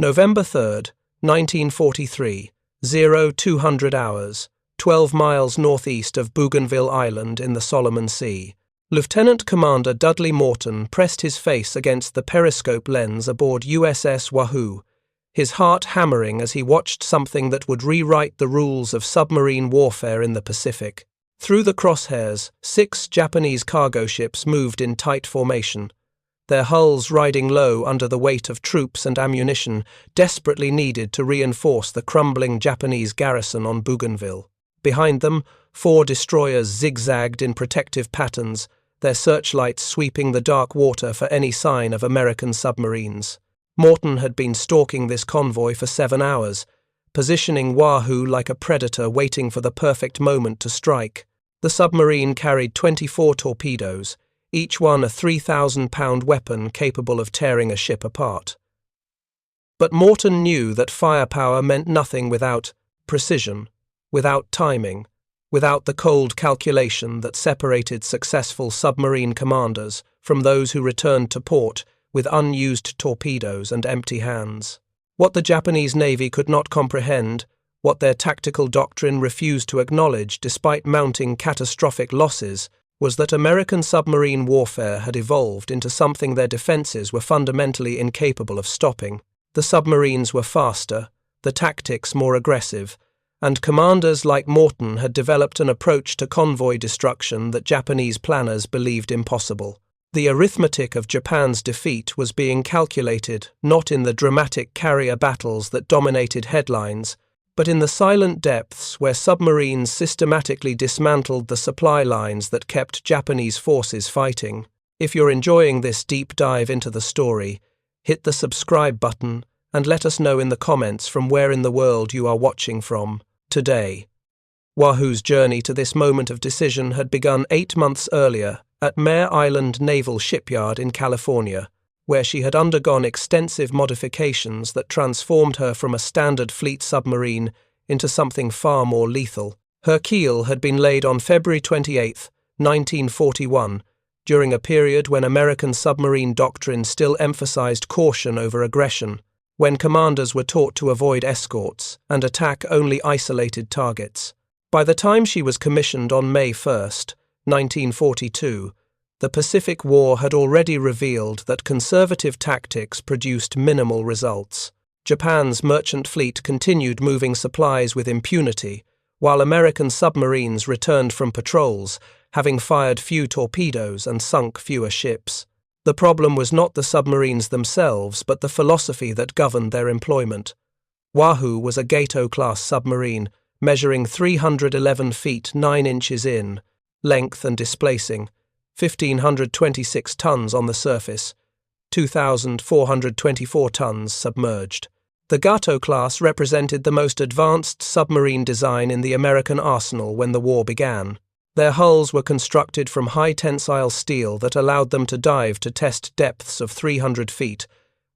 November 3rd, 1943, 0200 hours, 12 miles northeast of Bougainville Island in the Solomon Sea. Lieutenant Commander Dudley Morton pressed his face against the periscope lens aboard USS Wahoo, his heart hammering as he watched something that would rewrite the rules of submarine warfare in the Pacific. Through the crosshairs, 6 Japanese cargo ships moved in tight formation, their hulls riding low under the weight of troops and ammunition desperately needed to reinforce the crumbling Japanese garrison on Bougainville. Behind them, 4 destroyers zigzagged in protective patterns, their searchlights sweeping the dark water for any sign of American submarines. Morton had been stalking this convoy for 7 hours, positioning Wahoo like a predator waiting for the perfect moment to strike. The submarine carried 24 torpedoes, each one a 3,000-pound weapon capable of tearing a ship apart. But Morton knew that firepower meant nothing without precision, without timing, without the cold calculation that separated successful submarine commanders from those who returned to port with unused torpedoes and empty hands. What the Japanese Navy could not comprehend, what their tactical doctrine refused to acknowledge despite mounting catastrophic losses, was that American submarine warfare had evolved into something their defenses were fundamentally incapable of stopping. The submarines were faster, the tactics more aggressive, and commanders like Morton had developed an approach to convoy destruction that Japanese planners believed impossible. The arithmetic of Japan's defeat was being calculated not in the dramatic carrier battles that dominated headlines, but in the silent depths where submarines systematically dismantled the supply lines that kept Japanese forces fighting. If you're enjoying this deep dive into the story, hit the subscribe button and let us know in the comments from where in the world you are watching from today. Wahoo's journey to this moment of decision had begun 8 months earlier at Mare Island Naval Shipyard in California, where she had undergone extensive modifications that transformed her from a standard fleet submarine into something far more lethal. Her keel had been laid on February 28, 1941, during a period when American submarine doctrine still emphasized caution over aggression, when commanders were taught to avoid escorts and attack only isolated targets. By the time she was commissioned on May 1, 1942, the Pacific War had already revealed that conservative tactics produced minimal results. Japan's merchant fleet continued moving supplies with impunity, while American submarines returned from patrols, having fired few torpedoes and sunk fewer ships. The problem was not the submarines themselves, but the philosophy that governed their employment. Wahoo was a Gato-class submarine, measuring 311 feet 9 inches in length and displacing 1,526 tons on the surface, 2,424 tons submerged. The Gato class represented the most advanced submarine design in the American arsenal when the war began. Their hulls were constructed from high-tensile steel that allowed them to dive to test depths of 300 feet,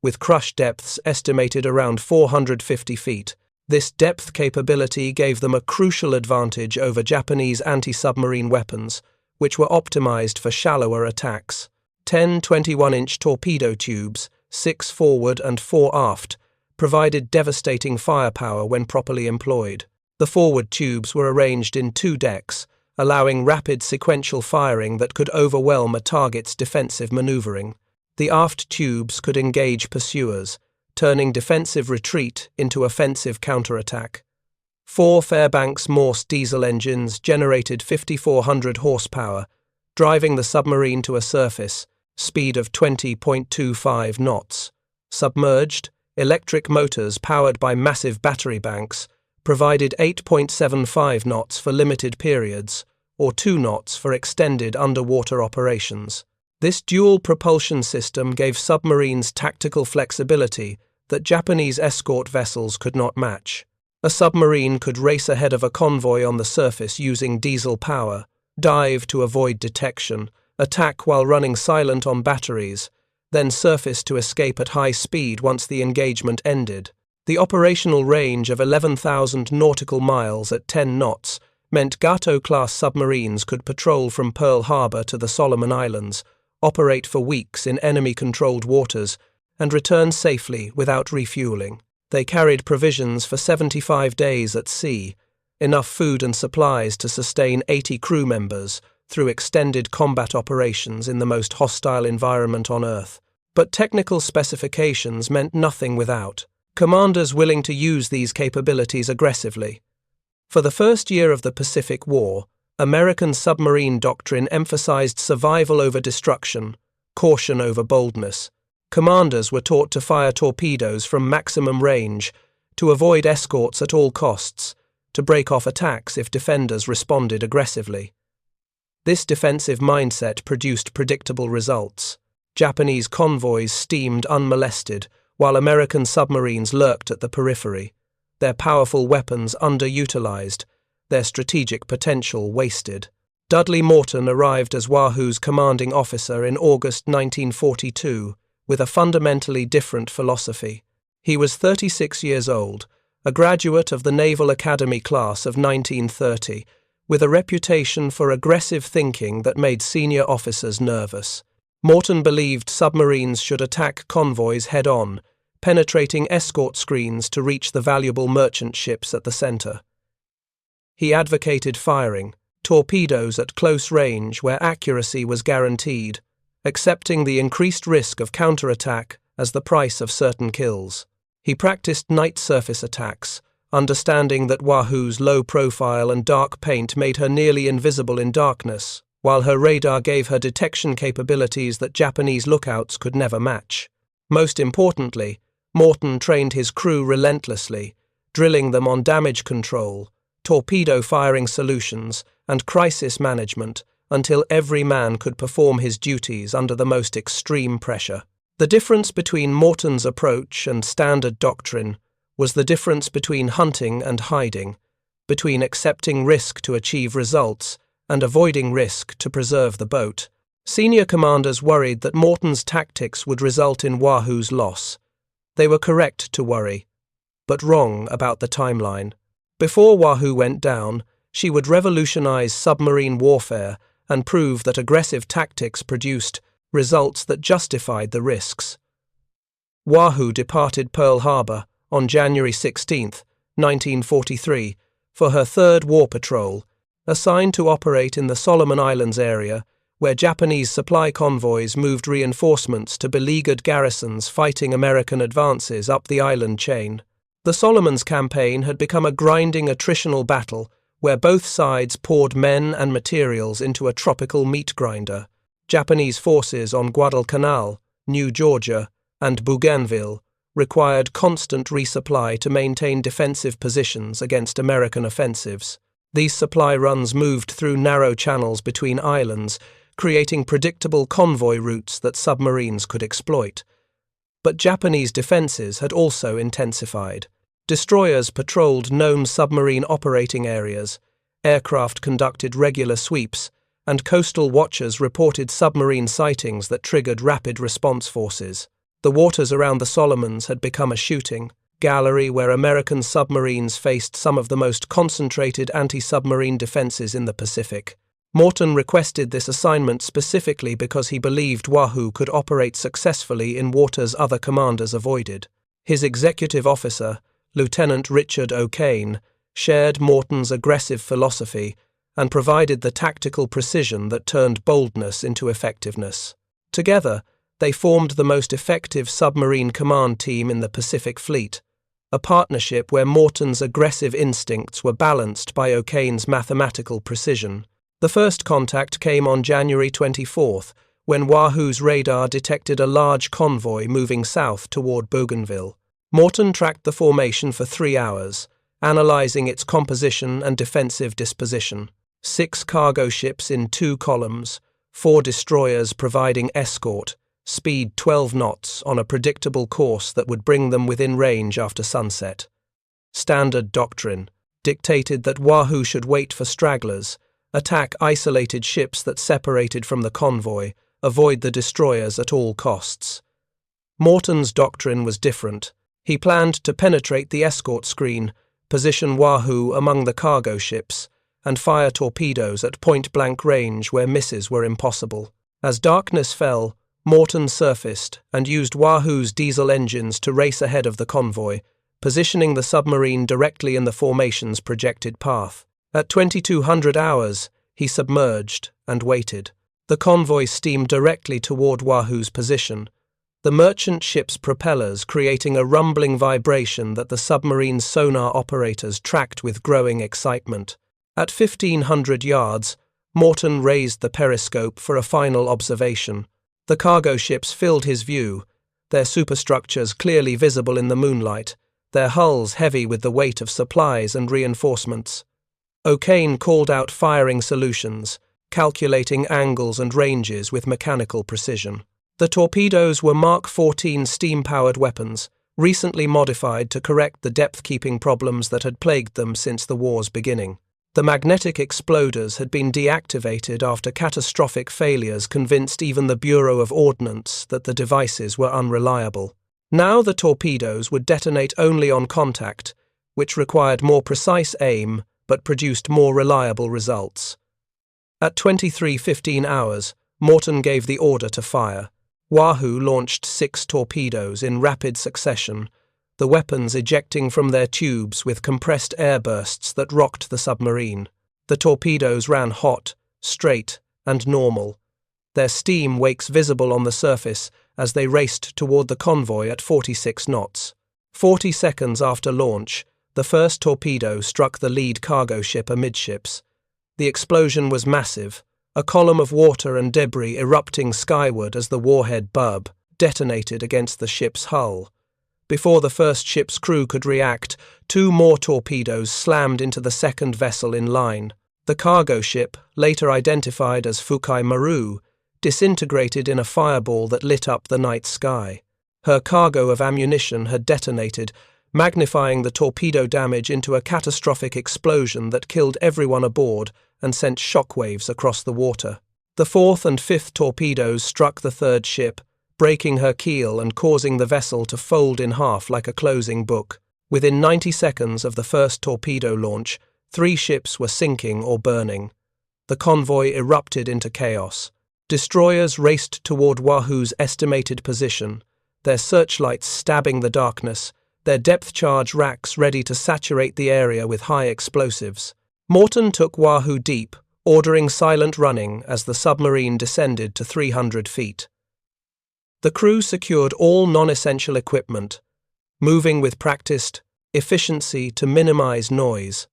with crush depths estimated around 450 feet. This depth capability gave them a crucial advantage over Japanese anti-submarine weapons, which were optimized for shallower attacks. 10 21-inch torpedo tubes, 6 forward and 4 aft, provided devastating firepower when properly employed. The forward tubes were arranged in 2 decks, allowing rapid sequential firing that could overwhelm a target's defensive maneuvering. The aft tubes could engage pursuers, turning defensive retreat into offensive counterattack. 4 Fairbanks Morse diesel engines generated 5,400 horsepower, driving the submarine to a surface speed of 20.25 knots. Submerged, electric motors powered by massive battery banks provided 8.75 knots for limited periods, or 2 knots for extended underwater operations. This dual propulsion system gave submarines tactical flexibility that Japanese escort vessels could not match. A submarine could race ahead of a convoy on the surface using diesel power, dive to avoid detection, attack while running silent on batteries, then surface to escape at high speed once the engagement ended. The operational range of 11,000 nautical miles at 10 knots meant Gato-class submarines could patrol from Pearl Harbor to the Solomon Islands, operate for weeks in enemy-controlled waters, and return safely without refueling. They carried provisions for 75 days at sea, enough food and supplies to sustain 80 crew members through extended combat operations in the most hostile environment on Earth. But technical specifications meant nothing without commanders willing to use these capabilities aggressively. For the first year of the Pacific War, American submarine doctrine emphasized survival over destruction, caution over boldness. Commanders were taught to fire torpedoes from maximum range, to avoid escorts at all costs, to break off attacks if defenders responded aggressively. This defensive mindset produced predictable results. Japanese convoys steamed unmolested, while American submarines lurked at the periphery, their powerful weapons underutilized, their strategic potential wasted. Dudley Morton arrived as Wahoo's commanding officer in August 1942 with a fundamentally different philosophy. He was 36 years old, a graduate of the Naval Academy class of 1930, with a reputation for aggressive thinking that made senior officers nervous. Morton believed submarines should attack convoys head-on, penetrating escort screens to reach the valuable merchant ships at the center. He advocated firing torpedoes at close range where accuracy was guaranteed, accepting the increased risk of counterattack as the price of certain kills. He practiced night surface attacks, understanding that Wahoo's low profile and dark paint made her nearly invisible in darkness, while her radar gave her detection capabilities that Japanese lookouts could never match. Most importantly, Morton trained his crew relentlessly, drilling them on damage control, torpedo firing solutions, and crisis management until every man could perform his duties under the most extreme pressure. The difference between Morton's approach and standard doctrine was the difference between hunting and hiding, between accepting risk to achieve results and avoiding risk to preserve the boat. Senior commanders worried that Morton's tactics would result in Wahoo's loss. They were correct to worry, but wrong about the timeline. Before Wahoo went down, she would revolutionize submarine warfare and prove that aggressive tactics produced results that justified the risks. Wahoo departed Pearl Harbor on January 16, 1943, for her third war patrol, assigned to operate in the Solomon Islands area, where Japanese supply convoys moved reinforcements to beleaguered garrisons fighting American advances up the island chain. The Solomons campaign had become a grinding attritional battle where both sides poured men and materials into a tropical meat grinder. Japanese forces on Guadalcanal, New Georgia, and Bougainville required constant resupply to maintain defensive positions against American offensives. These supply runs moved through narrow channels between islands, creating predictable convoy routes that submarines could exploit. But Japanese defenses had also intensified. Destroyers patrolled known submarine operating areas, aircraft conducted regular sweeps, and coastal watchers reported submarine sightings that triggered rapid response forces. The waters around the Solomons had become a shooting gallery where American submarines faced some of the most concentrated anti-submarine defenses in the Pacific. Morton requested this assignment specifically because he believed Wahoo could operate successfully in waters other commanders avoided. His executive officer, Lieutenant Richard O'Kane, shared Morton's aggressive philosophy and provided the tactical precision that turned boldness into effectiveness. Together, they formed the most effective submarine command team in the Pacific Fleet, a partnership where Morton's aggressive instincts were balanced by O'Kane's mathematical precision. The first contact came on January 24th, when Wahoo's radar detected a large convoy moving south toward Bougainville. Morton tracked the formation for 3 hours, analyzing its composition and defensive disposition. 6 cargo ships in 2 columns, 4 destroyers providing escort, speed 12 knots on a predictable course that would bring them within range after sunset. Standard doctrine dictated that Wahoo should wait for stragglers, attack isolated ships that separated from the convoy, avoid the destroyers at all costs. Morton's doctrine was different. He planned to penetrate the escort screen, position Wahoo among the cargo ships, and fire torpedoes at point-blank range where misses were impossible. As darkness fell, Morton surfaced and used Wahoo's diesel engines to race ahead of the convoy, positioning the submarine directly in the formation's projected path. At 2200 hours, he submerged and waited. The convoy steamed directly toward Wahoo's position, the merchant ship's propellers creating a rumbling vibration that the submarine's sonar operators tracked with growing excitement. At 1500 yards, Morton raised the periscope for a final observation. The cargo ships filled his view, their superstructures clearly visible in the moonlight, their hulls heavy with the weight of supplies and reinforcements. O'Kane called out firing solutions, calculating angles and ranges with mechanical precision. The torpedoes were Mark 14 steam-powered weapons, recently modified to correct the depth-keeping problems that had plagued them since the war's beginning. The magnetic exploders had been deactivated after catastrophic failures convinced even the Bureau of Ordnance that the devices were unreliable. Now the torpedoes would detonate only on contact, which required more precise aim but produced more reliable results. At 23:15 hours, Morton gave the order to fire. Wahoo launched 6 torpedoes in rapid succession, the weapons ejecting from their tubes with compressed air bursts that rocked the submarine. The torpedoes ran hot, straight, and normal, their steam wakes visible on the surface as they raced toward the convoy at 46 knots. 40 seconds after launch, the first torpedo struck the lead cargo ship amidships. The explosion was massive, a column of water and debris erupting skyward as the warhead Bub detonated against the ship's hull. Before the first ship's crew could react, 2 more torpedoes slammed into the second vessel in line. The cargo ship, later identified as Fukai Maru, disintegrated in a fireball that lit up the night sky. Her cargo of ammunition had detonated, magnifying the torpedo damage into a catastrophic explosion that killed everyone aboard and sent shockwaves across the water. The 4th and 5th torpedoes struck the third ship, breaking her keel and causing the vessel to fold in half like a closing book. Within 90 seconds of the first torpedo launch, 3 ships were sinking or burning. The convoy erupted into chaos. Destroyers raced toward Wahoo's estimated position, their searchlights stabbing the darkness, their depth-charge racks ready to saturate the area with high explosives. Morton took Wahoo deep, ordering silent running as the submarine descended to 300 feet. The crew secured all non-essential equipment, moving with practiced efficiency to minimize noise.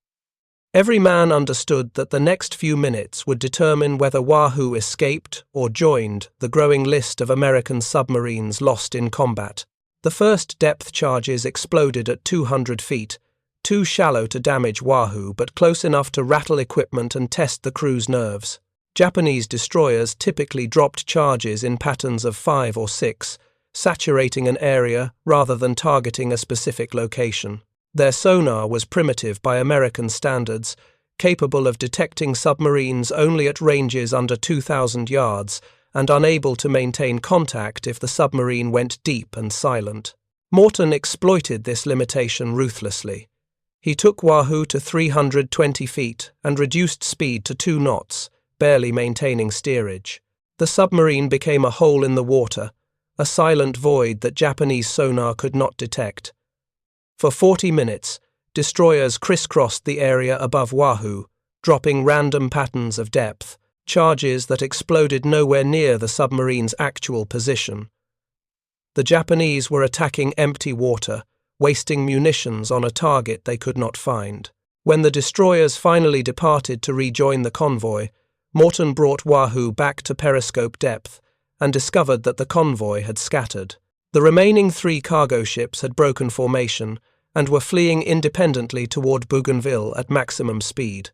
Every man understood that the next few minutes would determine whether Wahoo escaped or joined the growing list of American submarines lost in combat. The first depth charges exploded at 200 feet, too shallow to damage Wahoo but close enough to rattle equipment and test the crew's nerves. Japanese destroyers typically dropped charges in patterns of 5 or 6, saturating an area rather than targeting a specific location. Their sonar was primitive by American standards, capable of detecting submarines only at ranges under 2,000 yards and unable to maintain contact if the submarine went deep and silent. Morton exploited this limitation ruthlessly. He took Wahoo to 320 feet and reduced speed to 2 knots, barely maintaining steerage. The submarine became a hole in the water, a silent void that Japanese sonar could not detect. For 40 minutes, destroyers crisscrossed the area above Wahoo, dropping random patterns of depth, charges that exploded nowhere near the submarine's actual position. The Japanese were attacking empty water, wasting munitions on a target they could not find. When the destroyers finally departed to rejoin the convoy, Morton brought Wahoo back to periscope depth and discovered that the convoy had scattered. The remaining 3 cargo ships had broken formation and were fleeing independently toward Bougainville at maximum speed.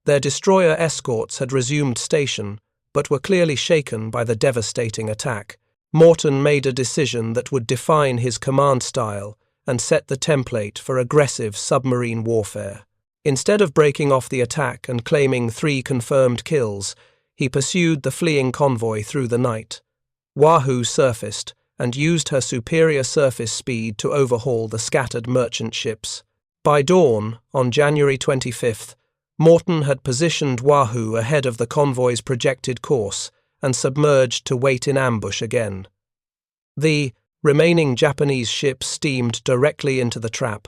Their destroyer escorts had resumed station, but were clearly shaken by the devastating attack. Morton made a decision that would define his command style and set the template for aggressive submarine warfare. Instead of breaking off the attack and claiming 3 confirmed kills, he pursued the fleeing convoy through the night. Wahoo surfaced and used her superior surface speed to overhaul the scattered merchant ships. By dawn, on January 25th, Morton had positioned Wahoo ahead of the convoy's projected course and submerged to wait in ambush again. The remaining Japanese ships steamed directly into the trap.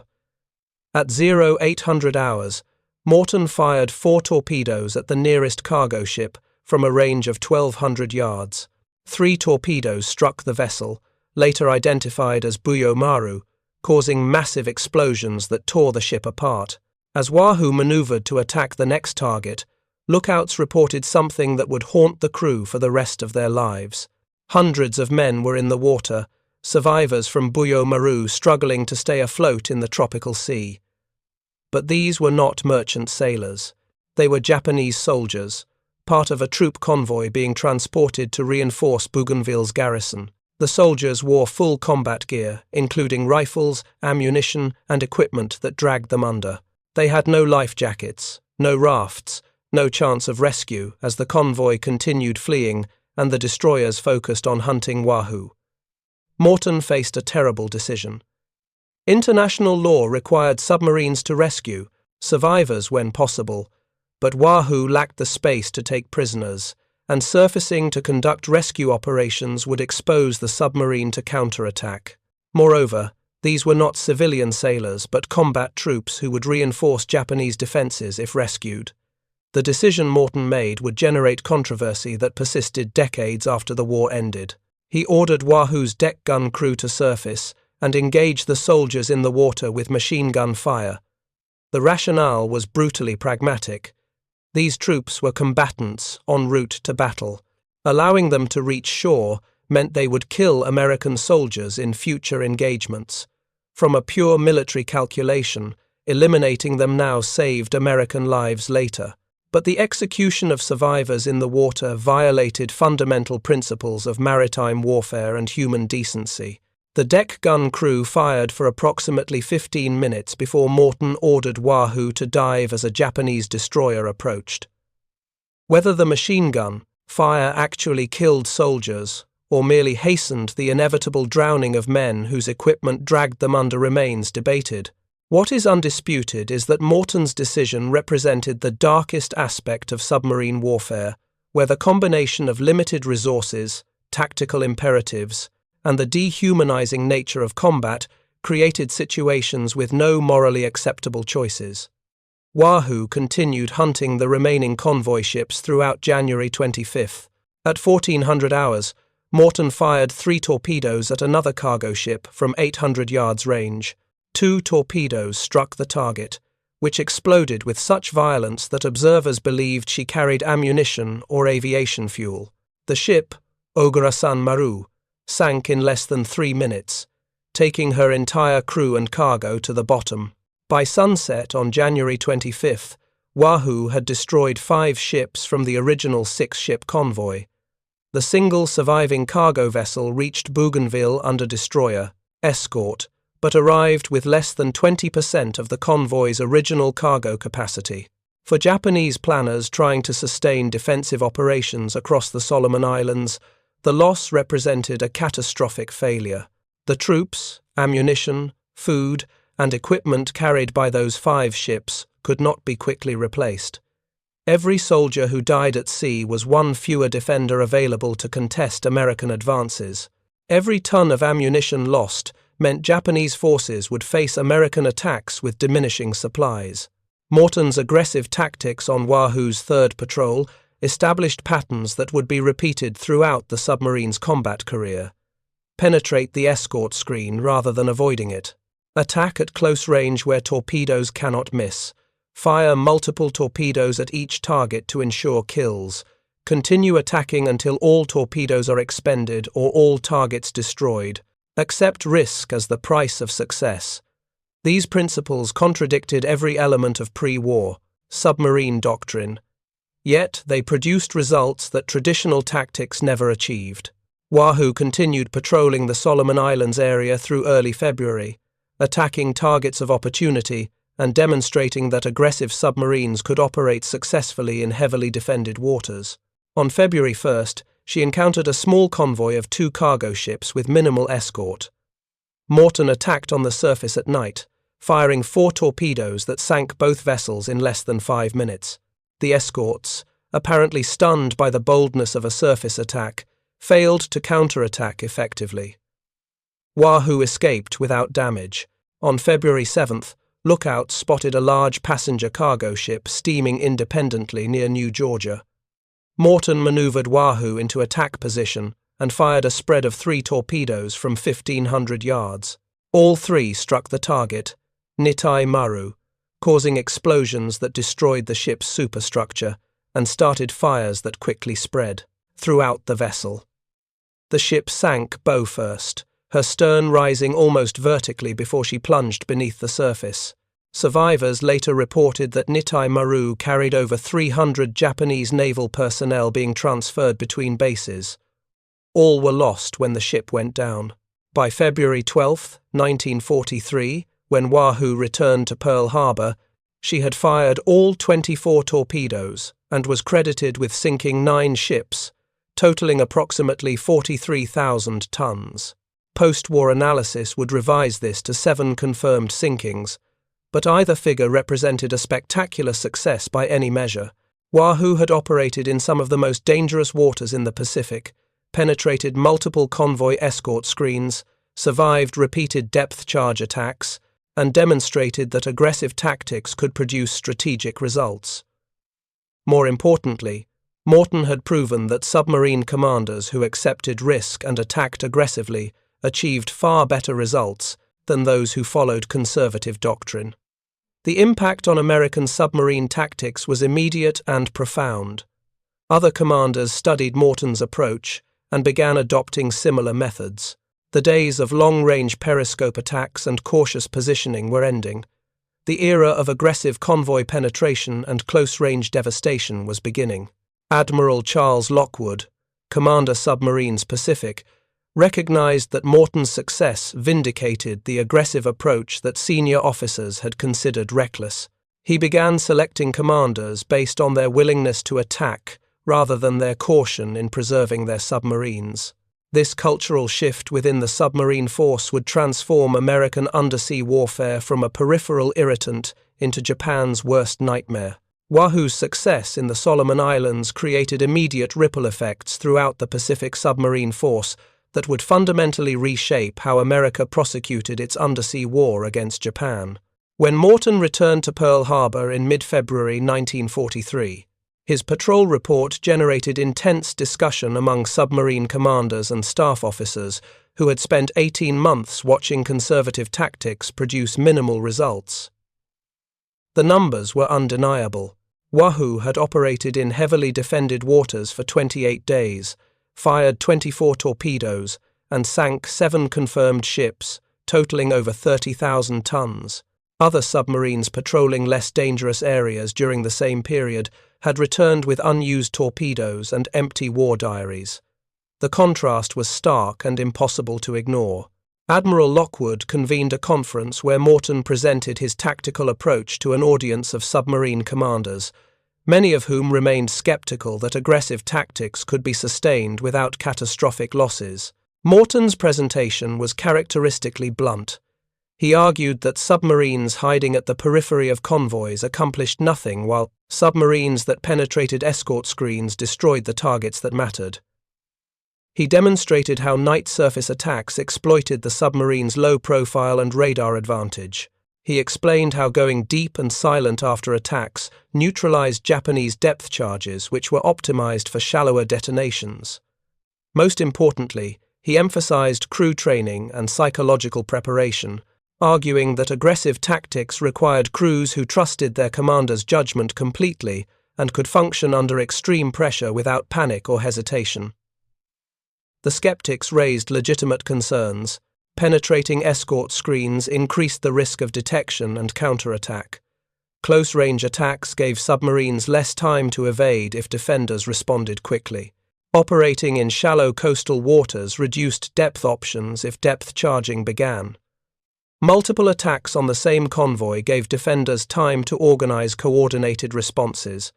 At 0800 hours, Morton fired 4 torpedoes at the nearest cargo ship from a range of 1,200 yards. 3 torpedoes struck the vessel, later identified as Bougainville, causing massive explosions that tore the ship apart. As Wahoo maneuvered to attack the next target, lookouts reported something that would haunt the crew for the rest of their lives. Hundreds of men were in the water, survivors from Bougainville struggling to stay afloat in the tropical sea. But these were not merchant sailors. They were Japanese soldiers, part of a troop convoy being transported to reinforce Bougainville's garrison. The soldiers wore full combat gear, including rifles, ammunition, and equipment that dragged them under. They had no life jackets, no rafts, no chance of rescue as the convoy continued fleeing and the destroyers focused on hunting Wahoo. Morton faced a terrible decision. International law required submarines to rescue survivors when possible, but Wahoo lacked the space to take prisoners, and surfacing to conduct rescue operations would expose the submarine to counterattack. Moreover, these were not civilian sailors but combat troops who would reinforce Japanese defenses if rescued. The decision Morton made would generate controversy that persisted decades after the war ended. He ordered Wahoo's deck gun crew to surface and engage the soldiers in the water with machine gun fire. The rationale was brutally pragmatic. These troops were combatants en route to battle. Allowing them to reach shore meant they would kill American soldiers in future engagements. From a pure military calculation, eliminating them now saved American lives later. But the execution of survivors in the water violated fundamental principles of maritime warfare and human decency. The deck gun crew fired for approximately 15 minutes before Morton ordered Wahoo to dive as a Japanese destroyer approached. Whether the machine gun fire actually killed soldiers or merely hastened the inevitable drowning of men whose equipment dragged them under remains debated. What is undisputed is that Morton's decision represented the darkest aspect of submarine warfare, where the combination of limited resources, tactical imperatives, and the dehumanizing nature of combat created situations with no morally acceptable choices. Wahoo continued hunting the remaining convoy ships throughout January 25th. At 1400 hours, Morton fired 3 torpedoes at another cargo ship from 800 yards range. 2 torpedoes struck the target, which exploded with such violence that observers believed she carried ammunition or aviation fuel. The ship, Garrison Maru, sank in less than 3 minutes, taking her entire crew and cargo to the bottom. By sunset on January 25th, Wahoo had destroyed 5 ships from the original 6-ship convoy. The single surviving cargo vessel reached Bougainville under destroyer, escort, but arrived with less than 20% of the convoy's original cargo capacity. For Japanese planners trying to sustain defensive operations across the Solomon Islands, the loss represented a catastrophic failure. The troops, ammunition, food, and equipment carried by those 5 ships could not be quickly replaced. Every soldier who died at sea was one fewer defender available to contest American advances. Every ton of ammunition lost meant Japanese forces would face American attacks with diminishing supplies. Morton's aggressive tactics on Wahoo's 3rd patrol established patterns that would be repeated throughout the submarine's combat career. Penetrate the escort screen rather than avoiding it. Attack at close range where torpedoes cannot miss. Fire multiple torpedoes at each target to ensure kills. Continue attacking until all torpedoes are expended or all targets destroyed. Accept risk as the price of success. These principles contradicted every element of pre-war submarine doctrine. Yet they produced results that traditional tactics never achieved. Wahoo continued patrolling the Solomon Islands area through early February, attacking targets of opportunity and demonstrating that aggressive submarines could operate successfully in heavily defended waters. On February 1st, she encountered a small convoy of 2 cargo ships with minimal escort. Morton attacked on the surface at night, firing 4 torpedoes that sank both vessels in less than 5 minutes. The escorts, apparently stunned by the boldness of a surface attack, failed to counterattack effectively. Wahoo escaped without damage. On February 7th, lookouts spotted a large passenger cargo ship steaming independently near New Georgia. Morton maneuvered Wahoo into attack position and fired a spread of 3 torpedoes from 1,500 yards. All 3 struck the target, Nitai Maru, causing explosions that destroyed the ship's superstructure and started fires that quickly spread throughout the vessel. The ship sank bow first, her stern rising almost vertically before she plunged beneath the surface. Survivors later reported that Nitai Maru carried over 300 Japanese naval personnel being transferred between bases. All were lost when the ship went down. By February 12, 1943, when Wahoo returned to Pearl Harbor, she had fired all 24 torpedoes and was credited with sinking 9 ships, totaling approximately 43,000 tons. Post-war analysis would revise this to 7 confirmed sinkings, but either figure represented a spectacular success by any measure. Wahoo had operated in some of the most dangerous waters in the Pacific, penetrated multiple convoy escort screens, survived repeated depth charge attacks, and demonstrated that aggressive tactics could produce strategic results. More importantly, Morton had proven that submarine commanders who accepted risk and attacked aggressively achieved far better results than those who followed conservative doctrine. The impact on American submarine tactics was immediate and profound. Other commanders studied Morton's approach and began adopting similar methods. The days of long-range periscope attacks and cautious positioning were ending. The era of aggressive convoy penetration and close-range devastation was beginning. Admiral Charles Lockwood, Commander Submarines Pacific, recognized that Morton's success vindicated the aggressive approach that senior officers had considered reckless. He began selecting commanders based on their willingness to attack rather than their caution in preserving their submarines. This cultural shift within the submarine force would transform American undersea warfare from a peripheral irritant into Japan's worst nightmare. Wahoo's success in the Solomon Islands created immediate ripple effects throughout the Pacific submarine force that would fundamentally reshape how America prosecuted its undersea war against Japan. When Morton returned to Pearl Harbor in mid-February 1943, his patrol report generated intense discussion among submarine commanders and staff officers who had spent 18 months watching conservative tactics produce minimal results. The numbers were undeniable. Wahoo had operated in heavily defended waters for 28 days, fired 24 torpedoes, and sank 7 confirmed ships, totaling over 30,000 tons. Other submarines patrolling less dangerous areas during the same period had returned with unused torpedoes and empty war diaries. The contrast was stark and impossible to ignore. Admiral Lockwood convened a conference where Morton presented his tactical approach to an audience of submarine commanders, many of whom remained skeptical that aggressive tactics could be sustained without catastrophic losses. Morton's presentation was characteristically blunt. He argued that submarines hiding at the periphery of convoys accomplished nothing, while submarines that penetrated escort screens destroyed the targets that mattered. He demonstrated how night surface attacks exploited the submarine's low profile and radar advantage. He explained how going deep and silent after attacks neutralized Japanese depth charges, which were optimized for shallower detonations. Most importantly, he emphasized crew training and psychological preparation, arguing that aggressive tactics required crews who trusted their commander's judgment completely and could function under extreme pressure without panic or hesitation. The skeptics raised legitimate concerns. Penetrating escort screens increased the risk of detection and counterattack. Close-range attacks gave submarines less time to evade if defenders responded quickly. Operating in shallow coastal waters reduced depth options if depth charging began. Multiple attacks on the same convoy gave defenders time to organize coordinated responses.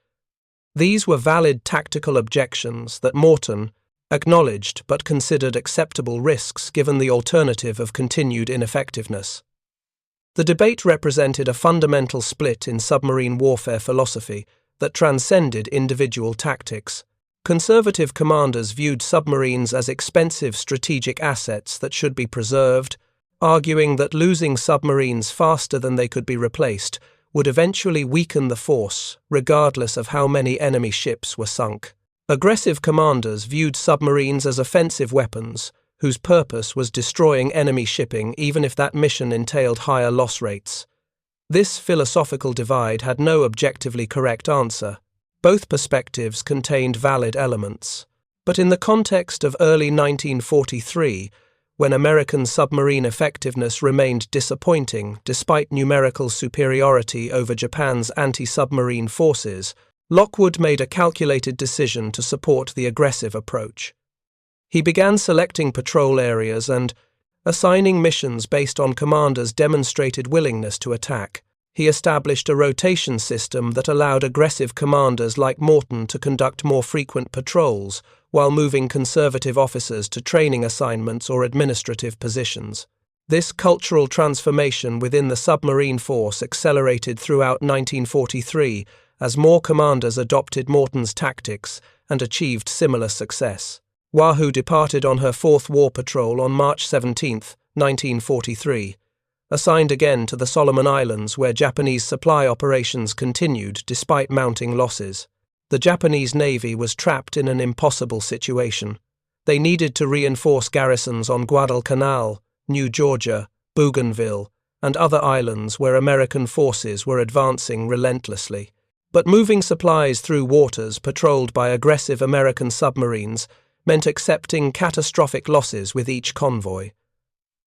These were valid tactical objections that Morton acknowledged but considered acceptable risks given the alternative of continued ineffectiveness. The debate represented a fundamental split in submarine warfare philosophy, that transcended individual tactics. Conservative commanders viewed submarines as expensive strategic assets that should be preserved, arguing that losing submarines faster than they could be replaced would eventually weaken the force, regardless of how many enemy ships were sunk. Aggressive commanders viewed submarines as offensive weapons, whose purpose was destroying enemy shipping even if that mission entailed higher loss rates. This philosophical divide had no objectively correct answer. Both perspectives contained valid elements. But in the context of early 1943, when American submarine effectiveness remained disappointing despite numerical superiority over Japan's anti-submarine forces, Lockwood made a calculated decision to support the aggressive approach. He began selecting patrol areas and assigning missions based on commanders' demonstrated willingness to attack. He established a rotation system that allowed aggressive commanders like Morton to conduct more frequent patrols, while moving conservative officers to training assignments or administrative positions. This cultural transformation within the submarine force accelerated throughout 1943 as more commanders adopted Morton's tactics and achieved similar success. Wahoo departed on her fourth war patrol on March 17, 1943. Assigned again to the Solomon Islands where Japanese supply operations continued despite mounting losses. The Japanese Navy was trapped in an impossible situation. They needed to reinforce garrisons on Guadalcanal, New Georgia, Bougainville, and other islands where American forces were advancing relentlessly. But moving supplies through waters patrolled by aggressive American submarines meant accepting catastrophic losses with each convoy.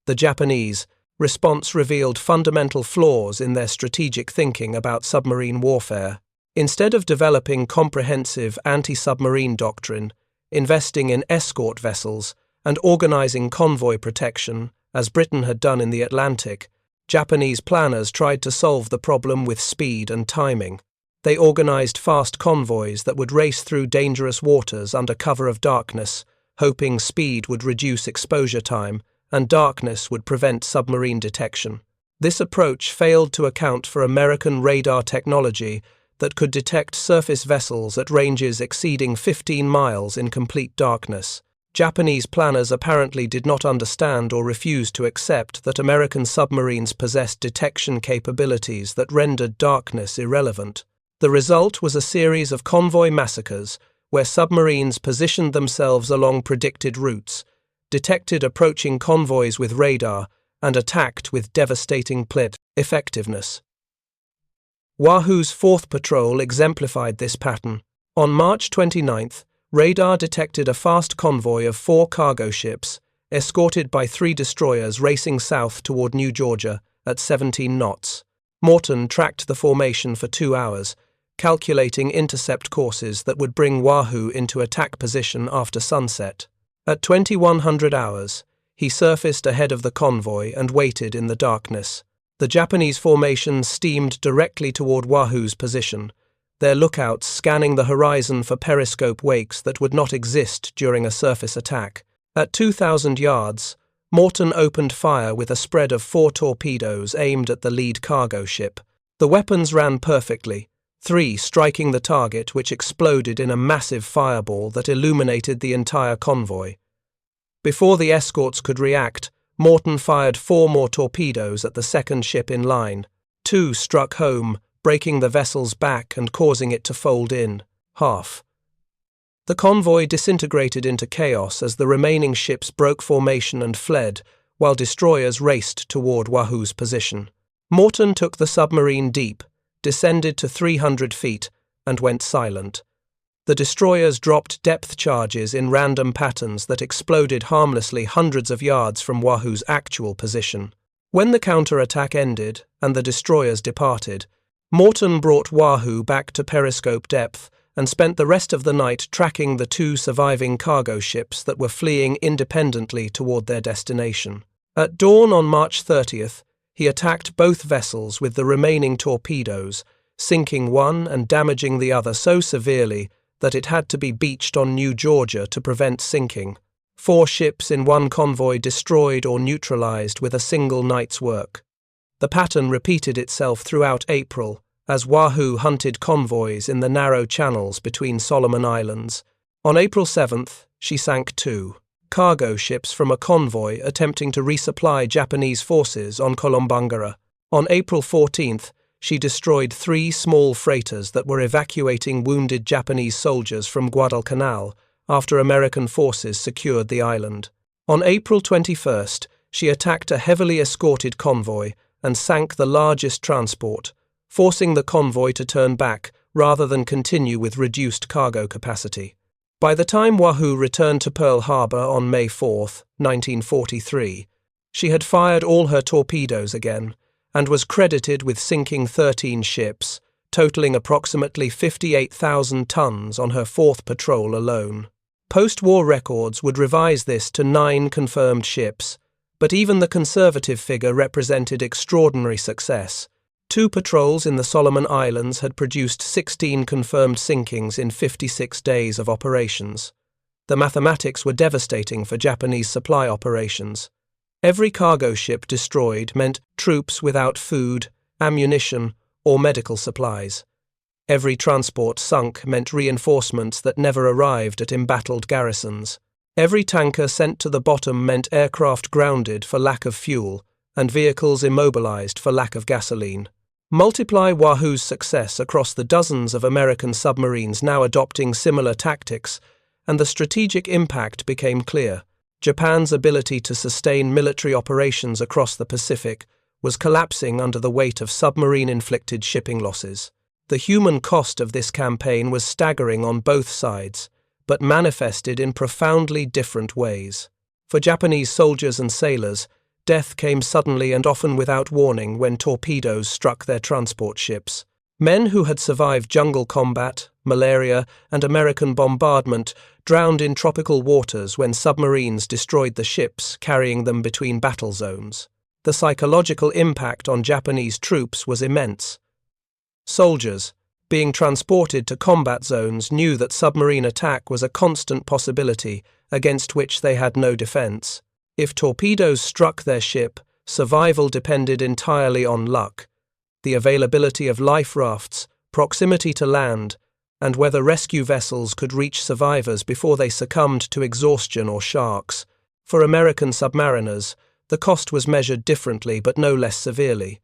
The Japanese response revealed fundamental flaws in their strategic thinking about submarine warfare. Instead of developing comprehensive anti-submarine doctrine, investing in escort vessels, and organizing convoy protection, as Britain had done in the Atlantic, Japanese planners tried to solve the problem with speed and timing. They organized fast convoys that would race through dangerous waters under cover of darkness, hoping speed would reduce exposure time and darkness would prevent submarine detection. This approach failed to account for American radar technology that could detect surface vessels at ranges exceeding 15 miles in complete darkness. Japanese planners apparently did not understand or refused to accept that American submarines possessed detection capabilities that rendered darkness irrelevant. The result was a series of convoy massacres where submarines positioned themselves along predicted routes, detected approaching convoys with radar, and attacked with devastating effectiveness. Wahoo's fourth patrol exemplified this pattern. On March 29th, radar detected a fast convoy of 4 cargo ships, escorted by 3 destroyers racing south toward New Georgia at 17 knots. Morton tracked the formation for 2 hours, calculating intercept courses that would bring Wahoo into attack position after sunset. At 2100 hours, he surfaced ahead of the convoy and waited in the darkness. The Japanese formation steamed directly toward Wahoo's position, their lookouts scanning the horizon for periscope wakes that would not exist during a surface attack. At 2,000 yards, Morton opened fire with a spread of 4 torpedoes aimed at the lead cargo ship. The weapons ran perfectly, 3 striking the target, which exploded in a massive fireball that illuminated the entire convoy. Before the escorts could react, Morton fired 4 more torpedoes at the second ship in line. 2 struck home, breaking the vessel's back and causing it to fold in half. The convoy disintegrated into chaos as the remaining ships broke formation and fled, while destroyers raced toward Wahoo's position. Morton took the submarine deep, descended to 300 feet, and went silent. The destroyers dropped depth charges in random patterns that exploded harmlessly hundreds of yards from Wahoo's actual position. When the counterattack ended and the destroyers departed, Morton brought Wahoo back to periscope depth and spent the rest of the night tracking the 2 surviving cargo ships that were fleeing independently toward their destination. At dawn on March 30th, he attacked both vessels with the remaining torpedoes, sinking one and damaging the other so severely that it had to be beached on New Georgia to prevent sinking. 4 ships in one convoy destroyed or neutralized with a single night's work. The pattern repeated itself throughout April, as Wahoo hunted convoys in the narrow channels between Solomon Islands. On April 7th, she sank 2 cargo ships from a convoy attempting to resupply Japanese forces on Kolombangara. On April 14th, she destroyed 3 small freighters that were evacuating wounded Japanese soldiers from Guadalcanal after American forces secured the island. On April 21st, she attacked a heavily escorted convoy and sank the largest transport, forcing the convoy to turn back rather than continue with reduced cargo capacity. By the time Wahoo returned to Pearl Harbor on May 4, 1943, she had fired all her torpedoes again and was credited with sinking 13 ships, totaling approximately 58,000 tons on her 4th patrol alone. Post-war records would revise this to 9 confirmed ships, but even the conservative figure represented extraordinary success. 2 patrols in the Solomon Islands had produced 16 confirmed sinkings in 56 days of operations. The mathematics were devastating for Japanese supply operations. Every cargo ship destroyed meant troops without food, ammunition, or medical supplies. Every transport sunk meant reinforcements that never arrived at embattled garrisons. Every tanker sent to the bottom meant aircraft grounded for lack of fuel and vehicles immobilized for lack of gasoline. Multiply Wahoo's success across the dozens of American submarines now adopting similar tactics, and the strategic impact became clear. Japan's ability to sustain military operations across the Pacific was collapsing under the weight of submarine-inflicted shipping losses. The human cost of this campaign was staggering on both sides, but manifested in profoundly different ways. For Japanese soldiers and sailors, death came suddenly and often without warning when torpedoes struck their transport ships. Men who had survived jungle combat, malaria, and American bombardment drowned in tropical waters when submarines destroyed the ships carrying them between battle zones. The psychological impact on Japanese troops was immense. Soldiers, being transported to combat zones, knew that submarine attack was a constant possibility against which they had no defense. If torpedoes struck their ship, survival depended entirely on luck, the availability of life rafts, proximity to land, and whether rescue vessels could reach survivors before they succumbed to exhaustion or sharks. For American submariners, the cost was measured differently but no less severely.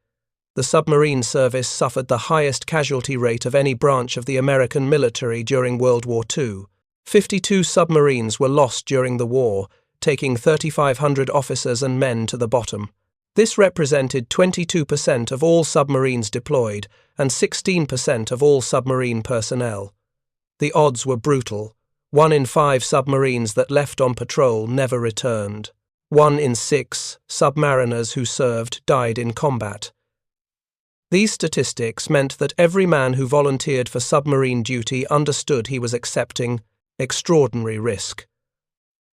The submarine service suffered the highest casualty rate of any branch of the American military during World War II. 52 submarines were lost during the war, taking 3,500 officers and men to the bottom. This represented 22% of all submarines deployed and 16% of all submarine personnel. The odds were brutal. 1 in 5 submarines that left on patrol never returned. 1 in 6 submariners who served died in combat. These statistics meant that every man who volunteered for submarine duty understood he was accepting extraordinary risk.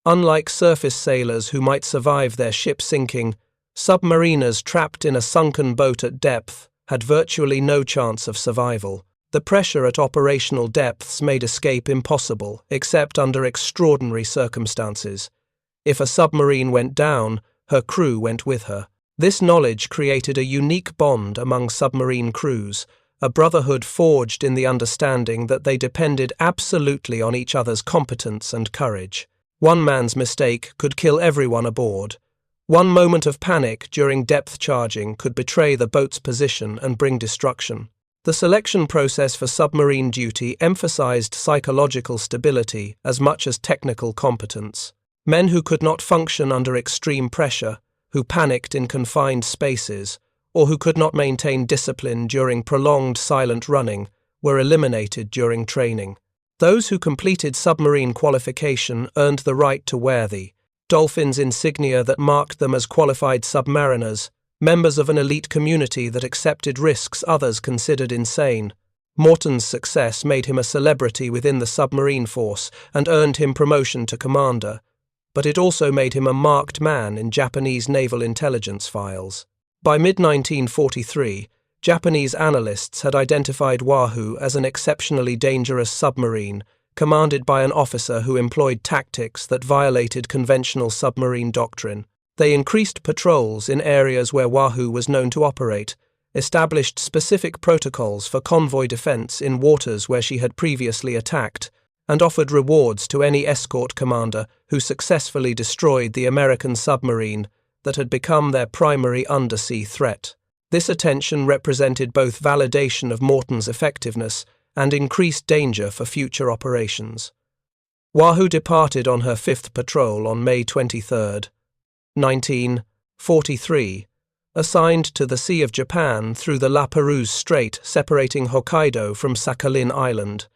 Unlike surface sailors who might survive their ship sinking, submariners trapped in a sunken boat at depth had virtually no chance of survival. The pressure at operational depths made escape impossible, except under extraordinary circumstances. If a submarine went down, her crew went with her. This knowledge created a unique bond among submarine crews, a brotherhood forged in the understanding that they depended absolutely on each other's competence and courage. One man's mistake could kill everyone aboard. One moment of panic during depth charging could betray the boat's position and bring destruction. The selection process for submarine duty emphasized psychological stability as much as technical competence. Men who could not function under extreme pressure, who panicked in confined spaces, or who could not maintain discipline during prolonged silent running, were eliminated during training. Those who completed submarine qualification earned the right to wear the Dolphins insignia that marked them as qualified submariners, members of an elite community that accepted risks others considered insane. Morton's success made him a celebrity within the submarine force and earned him promotion to commander, but it also made him a marked man in Japanese naval intelligence files. By mid-1943, Japanese analysts had identified Wahoo as an exceptionally dangerous submarine, commanded by an officer who employed tactics that violated conventional submarine doctrine. They increased patrols in areas where Wahoo was known to operate, established specific protocols for convoy defense in waters where she had previously attacked, and offered rewards to any escort commander who successfully destroyed the American submarine that had become their primary undersea threat. This attention represented both validation of Morton's effectiveness and increased danger for future operations. Wahoo departed on her 5th patrol on May 23, 1943, assigned to the Sea of Japan through the La Perouse Strait separating Hokkaido from Sakhalin Island.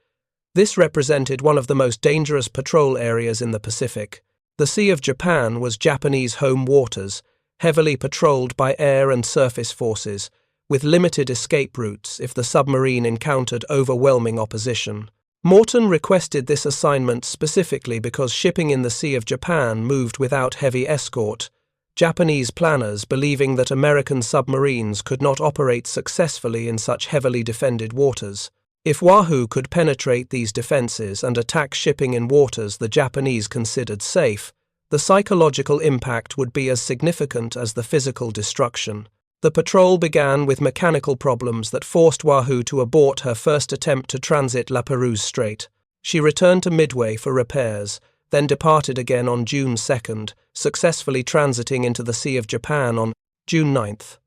This represented one of the most dangerous patrol areas in the Pacific. The Sea of Japan was Japanese home waters, heavily patrolled by air and surface forces, with limited escape routes if the submarine encountered overwhelming opposition. Morton requested this assignment specifically because shipping in the Sea of Japan moved without heavy escort, Japanese planners believing that American submarines could not operate successfully in such heavily defended waters. If Wahoo could penetrate these defenses and attack shipping in waters the Japanese considered safe, the psychological impact would be as significant as the physical destruction. The patrol began with mechanical problems that forced Wahoo to abort her first attempt to transit La Perouse Strait. She returned to Midway for repairs, then departed again on June 2nd, successfully transiting into the Sea of Japan on June 9th.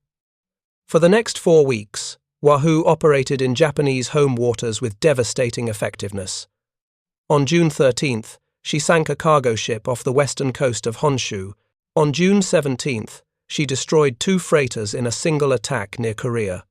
For the next 4 weeks, Wahoo operated in Japanese home waters with devastating effectiveness. On June 13th, she sank a cargo ship off the western coast of Honshu. On June 17th, she destroyed 2 freighters in a single attack near Korea.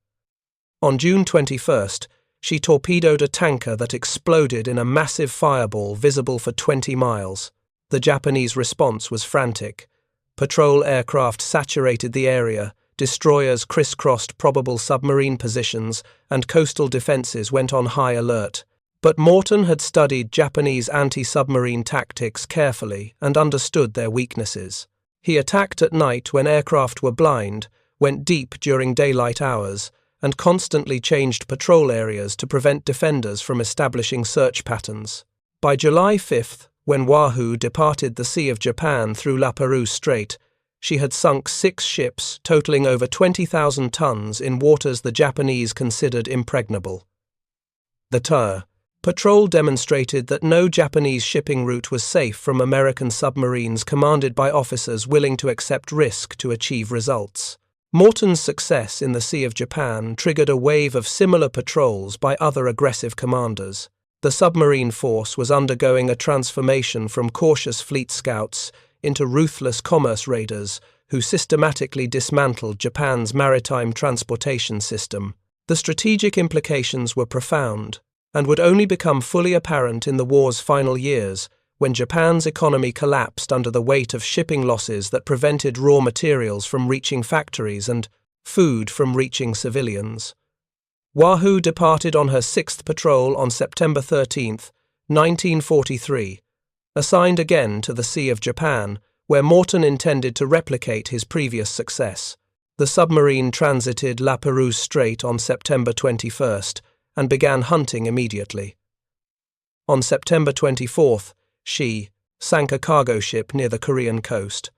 On June 21st, she torpedoed a tanker that exploded in a massive fireball visible for 20 miles. The Japanese response was frantic. Patrol aircraft saturated the area, destroyers crisscrossed probable submarine positions, and coastal defenses went on high alert. But Morton had studied Japanese anti-submarine tactics carefully and understood their weaknesses. He attacked at night when aircraft were blind, went deep during daylight hours, and constantly changed patrol areas to prevent defenders from establishing search patterns. By July 5th, when Wahoo departed the Sea of Japan through La Perouse Strait, she had sunk 6 ships totaling over 20,000 tons in waters the Japanese considered impregnable. The patrol demonstrated that no Japanese shipping route was safe from American submarines commanded by officers willing to accept risk to achieve results. Morton's success in the Sea of Japan triggered a wave of similar patrols by other aggressive commanders. The submarine force was undergoing a transformation from cautious fleet scouts into ruthless commerce raiders who systematically dismantled Japan's maritime transportation system. The strategic implications were profound, and would only become fully apparent in the war's final years, when Japan's economy collapsed under the weight of shipping losses that prevented raw materials from reaching factories and food from reaching civilians. Wahoo departed on her 6th patrol on September 13, 1943, assigned again to the Sea of Japan, where Morton intended to replicate his previous success. The submarine transited La Perouse Strait on September 21st and began hunting immediately. On September 24th, she sank a cargo ship near the Korean coast.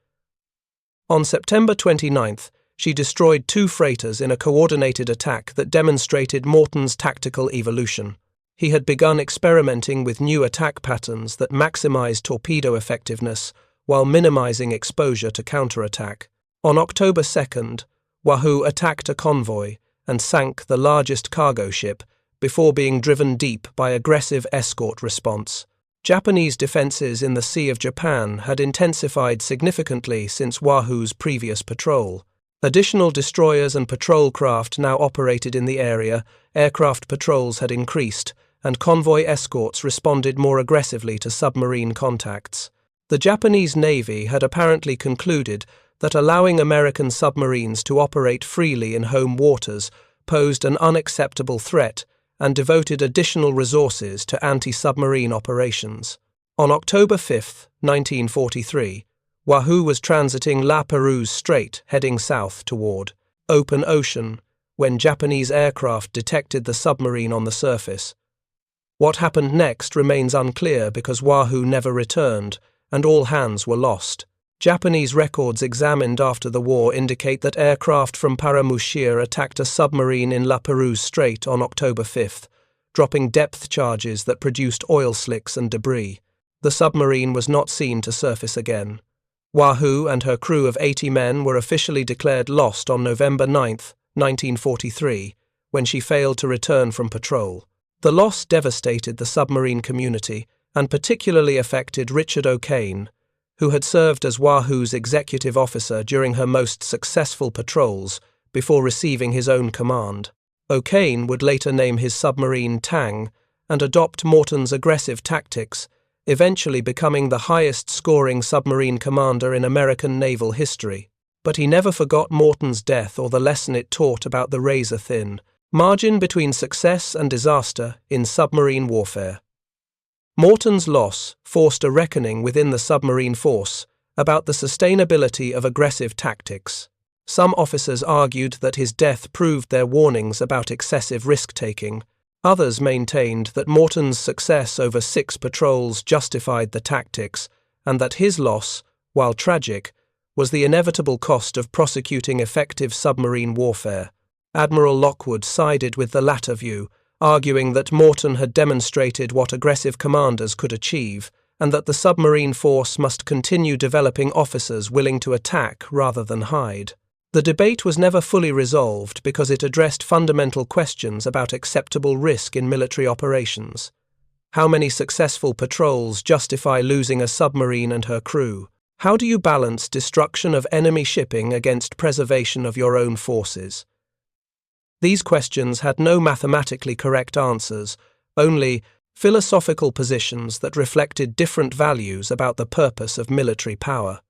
On September 29th, she destroyed 2 freighters in a coordinated attack that demonstrated Morton's tactical evolution. He had begun experimenting with new attack patterns that maximized torpedo effectiveness while minimizing exposure to counterattack. On October 2nd, Wahoo attacked a convoy and sank the largest cargo ship before being driven deep by aggressive escort response. Japanese defenses in the Sea of Japan had intensified significantly since Wahoo's previous patrol. Additional destroyers and patrol craft now operated in the area, aircraft patrols had increased, and convoy escorts responded more aggressively to submarine contacts. The Japanese Navy had apparently concluded that allowing American submarines to operate freely in home waters posed an unacceptable threat and devoted additional resources to anti-submarine operations. On October 5, 1943, Wahoo was transiting La Perouse Strait heading south toward open ocean when Japanese aircraft detected the submarine on the surface. What happened next remains unclear because Wahoo never returned and all hands were lost. Japanese records examined after the war indicate that aircraft from Paramushir attacked a submarine in La Perouse Strait on October 5, dropping depth charges that produced oil slicks and debris. The submarine was not seen to surface again. Wahoo and her crew of 80 men were officially declared lost on November 9, 1943, when she failed to return from patrol. The loss devastated the submarine community and particularly affected Richard O'Kane, who had served as Wahoo's executive officer during her most successful patrols before receiving his own command. O'Kane would later name his submarine Tang and adopt Morton's aggressive tactics, eventually becoming the highest-scoring submarine commander in American naval history. But he never forgot Morton's death or the lesson it taught about the razor-thin margin between success and disaster in submarine warfare. Morton's loss forced a reckoning within the submarine force about the sustainability of aggressive tactics. Some officers argued that his death proved their warnings about excessive risk-taking. Others maintained that Morton's success over 6 patrols justified the tactics, and that his loss, while tragic, was the inevitable cost of prosecuting effective submarine warfare. Admiral Lockwood sided with the latter view, arguing that Morton had demonstrated what aggressive commanders could achieve, and that the submarine force must continue developing officers willing to attack rather than hide. The debate was never fully resolved because it addressed fundamental questions about acceptable risk in military operations. How many successful patrols justify losing a submarine and her crew? How do you balance destruction of enemy shipping against preservation of your own forces? These questions had no mathematically correct answers, only philosophical positions that reflected different values about the purpose of military power.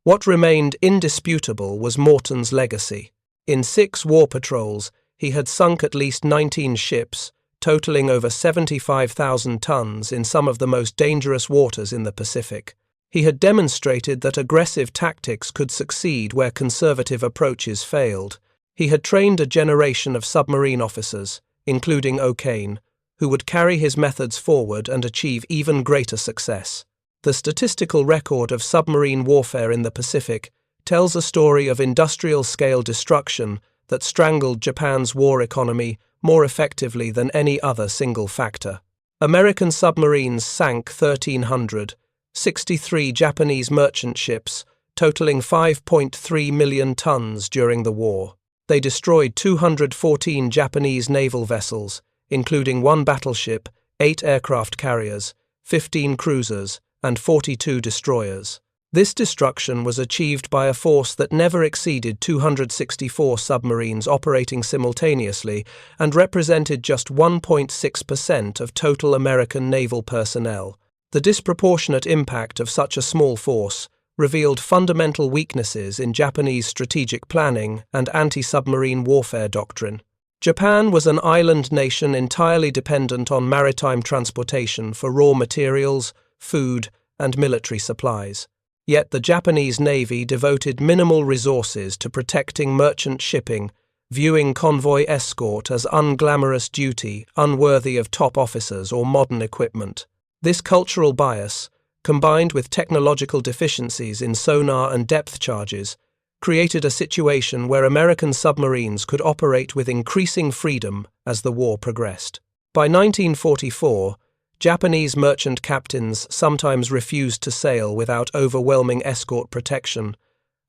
What remained indisputable was Morton's legacy. In 6 war patrols, he had sunk at least 19 ships, totaling over 75,000 tons in some of the most dangerous waters in the Pacific. He had demonstrated that aggressive tactics could succeed where conservative approaches failed. He had trained a generation of submarine officers, including O'Kane, who would carry his methods forward and achieve even greater success. The statistical record of submarine warfare in the Pacific tells a story of industrial-scale destruction that strangled Japan's war economy more effectively than any other single factor. American submarines sank 1,300, 63 Japanese merchant ships, totaling 5.3 million tons during the war. They destroyed 214 Japanese naval vessels, including 1 battleship, 8 aircraft carriers, 15 cruisers, and 42 destroyers. This destruction was achieved by a force that never exceeded 264 submarines operating simultaneously and represented just 1.6% of total American naval personnel. The disproportionate impact of such a small force revealed fundamental weaknesses in Japanese strategic planning and anti-submarine warfare doctrine. Japan was an island nation entirely dependent on maritime transportation for raw materials, food, and military supplies. Yet the Japanese Navy devoted minimal resources to protecting merchant shipping, viewing convoy escort as unglamorous duty unworthy of top officers or modern equipment. This cultural bias, combined with technological deficiencies in sonar and depth charges, created a situation where American submarines could operate with increasing freedom as the war progressed. By 1944, Japanese merchant captains sometimes refused to sail without overwhelming escort protection,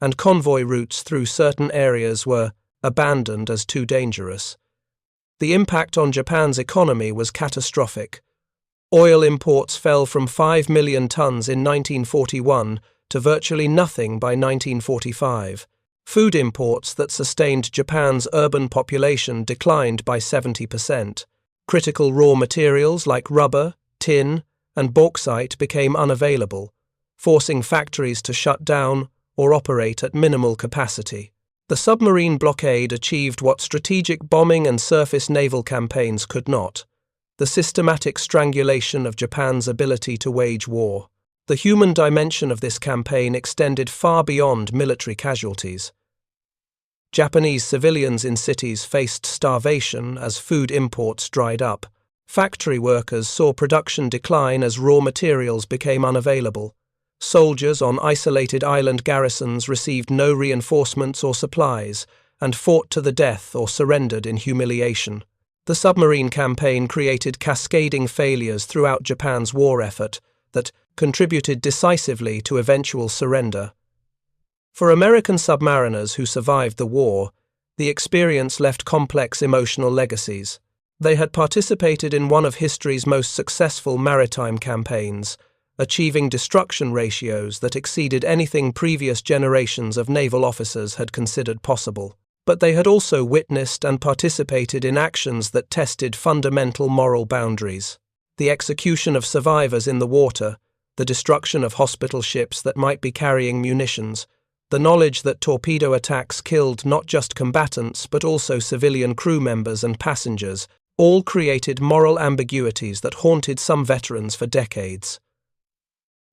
and convoy routes through certain areas were abandoned as too dangerous. The impact on Japan's economy was catastrophic. Oil imports fell from 5 million tons in 1941 to virtually nothing by 1945. Food imports that sustained Japan's urban population declined by 70%. Critical raw materials like rubber, tin, and bauxite became unavailable, forcing factories to shut down or operate at minimal capacity. The submarine blockade achieved what strategic bombing and surface naval campaigns could not: the systematic strangulation of Japan's ability to wage war. The human dimension of this campaign extended far beyond military casualties. Japanese civilians in cities faced starvation as food imports dried up. Factory workers saw production decline as raw materials became unavailable. Soldiers on isolated island garrisons received no reinforcements or supplies and fought to the death or surrendered in humiliation. The submarine campaign created cascading failures throughout Japan's war effort that contributed decisively to eventual surrender. For American submariners who survived the war, the experience left complex emotional legacies. They had participated in one of history's most successful maritime campaigns, achieving destruction ratios that exceeded anything previous generations of naval officers had considered possible. But they had also witnessed and participated in actions that tested fundamental moral boundaries. The execution of survivors in the water, the destruction of hospital ships that might be carrying munitions, the knowledge that torpedo attacks killed not just combatants but also civilian crew members and passengers, all created moral ambiguities that haunted some veterans for decades.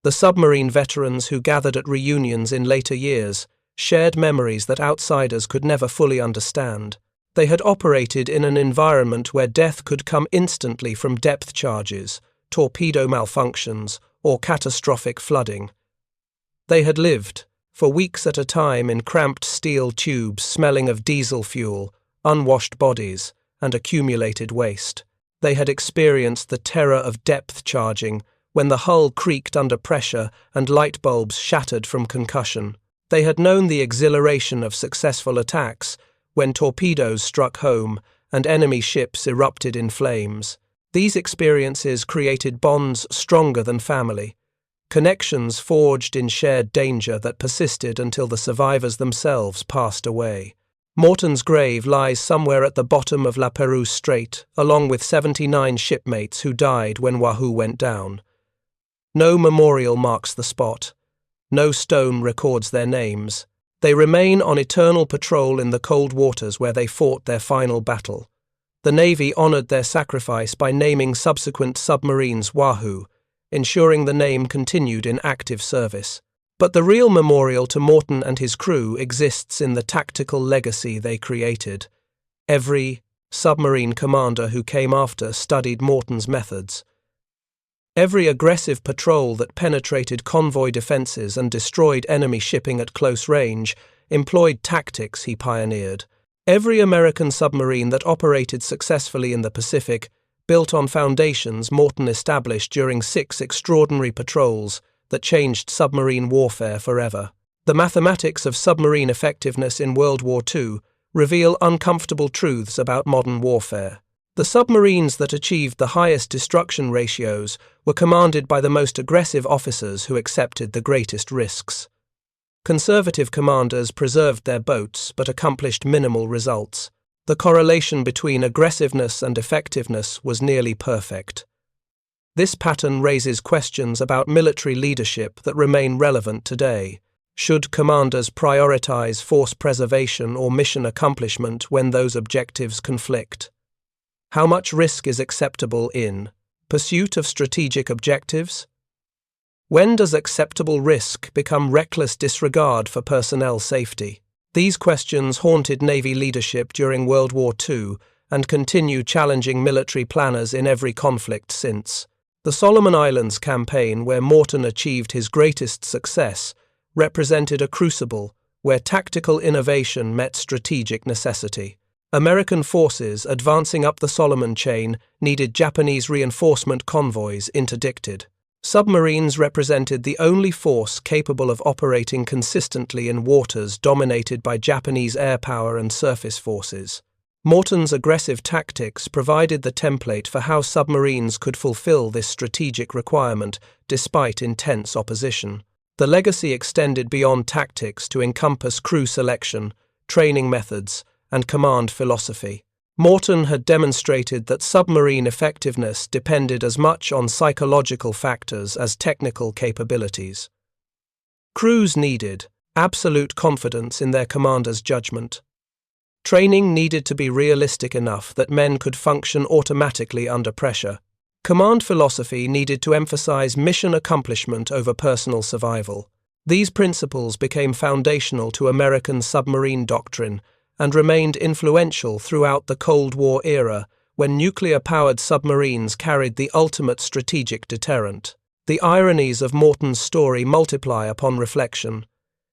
The submarine veterans who gathered at reunions in later years shared memories that outsiders could never fully understand. They had operated in an environment where death could come instantly from depth charges, torpedo malfunctions, or catastrophic flooding. They had lived, for weeks at a time, in cramped steel tubes smelling of diesel fuel, unwashed bodies, and accumulated waste. They had experienced the terror of depth charging, when the hull creaked under pressure and light bulbs shattered from concussion. They had known the exhilaration of successful attacks, when torpedoes struck home and enemy ships erupted in flames. These experiences created bonds stronger than family, connections forged in shared danger that persisted until the survivors themselves passed away. Morton's grave lies somewhere at the bottom of La Perouse Strait, along with 79 shipmates who died when Wahoo went down. No memorial marks the spot. No stone records their names. They remain on eternal patrol in the cold waters where they fought their final battle. The Navy honored their sacrifice by naming subsequent submarines Wahoo, ensuring the name continued in active service. But the real memorial to Morton and his crew exists in the tactical legacy they created. Every submarine commander who came after studied Morton's methods. Every aggressive patrol that penetrated convoy defenses and destroyed enemy shipping at close range employed tactics he pioneered. Every American submarine that operated successfully in the Pacific built on foundations Morton established during 6 extraordinary patrols that changed submarine warfare forever. The mathematics of submarine effectiveness in World War II reveal uncomfortable truths about modern warfare. The submarines that achieved the highest destruction ratios were commanded by the most aggressive officers who accepted the greatest risks. Conservative commanders preserved their boats but accomplished minimal results. The correlation between aggressiveness and effectiveness was nearly perfect. This pattern raises questions about military leadership that remain relevant today. Should commanders prioritize force preservation or mission accomplishment when those objectives conflict? How much risk is acceptable in pursuit of strategic objectives? When does acceptable risk become reckless disregard for personnel safety? These questions haunted Navy leadership during World War II and continue challenging military planners in every conflict since. The Solomon Islands campaign, where Morton achieved his greatest success, represented a crucible where tactical innovation met strategic necessity. American forces advancing up the Solomon chain needed Japanese reinforcement convoys interdicted. Submarines represented the only force capable of operating consistently in waters dominated by Japanese air power and surface forces. Morton's aggressive tactics provided the template for how submarines could fulfill this strategic requirement despite intense opposition. The legacy extended beyond tactics to encompass crew selection, training methods, and command philosophy. Morton had demonstrated that submarine effectiveness depended as much on psychological factors as technical capabilities. Crews needed absolute confidence in their commander's judgment. Training needed to be realistic enough that men could function automatically under pressure. Command philosophy needed to emphasize mission accomplishment over personal survival. These principles became foundational to American submarine doctrine and remained influential throughout the Cold War era when nuclear-powered submarines carried the ultimate strategic deterrent. The ironies of Morton's story multiply upon reflection.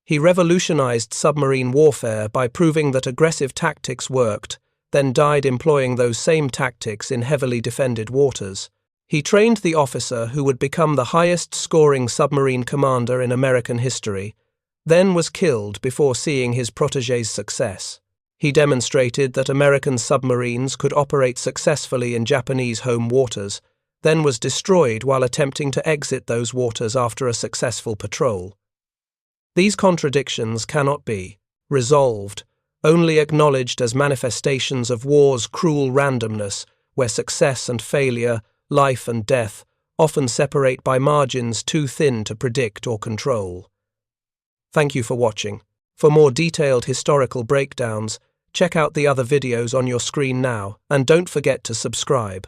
He revolutionized submarine warfare by proving that aggressive tactics worked, then died employing those same tactics in heavily defended waters. He trained the officer who would become the highest-scoring submarine commander in American history, then was killed before seeing his protégé's success. He demonstrated that American submarines could operate successfully in Japanese home waters, then was destroyed while attempting to exit those waters after a successful patrol. These contradictions cannot be resolved, only acknowledged as manifestations of war's cruel randomness, where success and failure, life and death, often separate by margins too thin to predict or control. Thank you for watching. For more detailed historical breakdowns, check out the other videos on your screen now, and don't forget to subscribe.